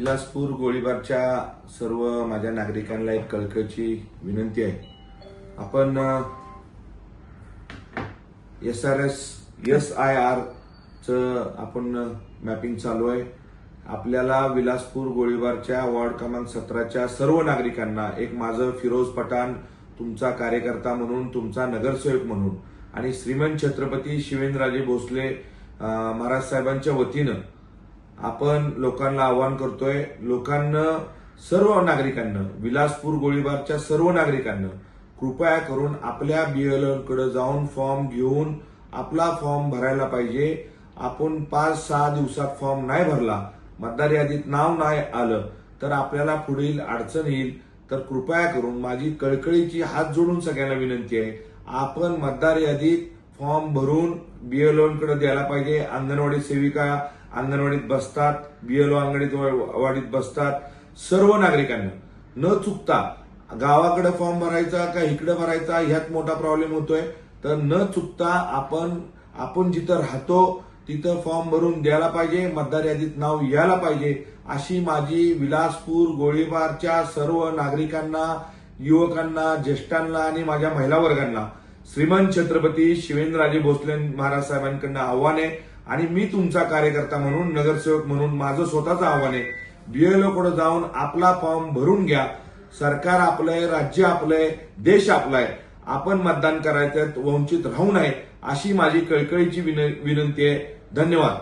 विलासपूर गोळीबारच्या सर्व माझ्या नागरिकांना एक कळकळीची विनंती आहे. आपण SIR चं आपण मॅपिंग चालू आहे. आपल्याला विलासपूर गोळीबारच्या वॉर्ड क्रमांक 17च्या सर्व नागरिकांना एक माझं फिरोज पठाण तुमचा कार्यकर्ता म्हणून, तुमचा नगरसेवक म्हणून आणि श्रीमंत छत्रपती शिवेंद्रराजे भोसले महाराज साहेबांच्या वतीनं आपण लोकांना आवाहन करतोय. लोकांना, सर्व नागरिकांना, विलासपूर गोळीबारच्या सर्व नागरिकांना कृपया करून आपल्या BLO कडे जाऊन फॉर्म घेऊन आपला फॉर्म भरायला पाहिजे. आपण 5-6 दिवसात फॉर्म नाही भरला, मतदार यादीत नाव नाही आलं तर आपल्याला पुढील अडचण येईल. तर कृपया करून माझी कळकळीची हात जोडून सगळ्यांना विनंती आहे, आपण मतदार यादीत फॉर्म भरून BLO कडे द्यायला पाहिजे. अंगणवाडी सेविका अंगणवाडीत बसतात, BLO अंगणवाडीत बसतात. सर्व नागरिकांना न चुकता गावाकडे फॉर्म भरायचा का इकडे भरायचा ह्यात मोठा प्रॉब्लेम होतोय. तर न चुकता आपण जिथं राहतो तिथं फॉर्म भरून द्यायला पाहिजे, मतदार यादीत नाव यायला पाहिजे, अशी माझी विलासपूर गोळीबारच्या सर्व नागरिकांना, युवकांना, ज्येष्ठांना आणि माझ्या महिला वर्गांना श्रीमंत छत्रपती शिवेंद्रराजे भोसले महाराज साहेबांकडनं आव्हान आहे. आणि मी तुमचा कार्यकर्ता म्हणून, नगरसेवक म्हणून माझं स्वतःचं आव्हान आहे, BLO कडे जाऊन आपला फॉर्म भरून घ्या. सरकार आपलंय, राज्य आपलंय, देश आपलाय. आपण मतदान करायचं, वंचित राहू नये अशी माझी कळकळीची विनंती आहे. धन्यवाद.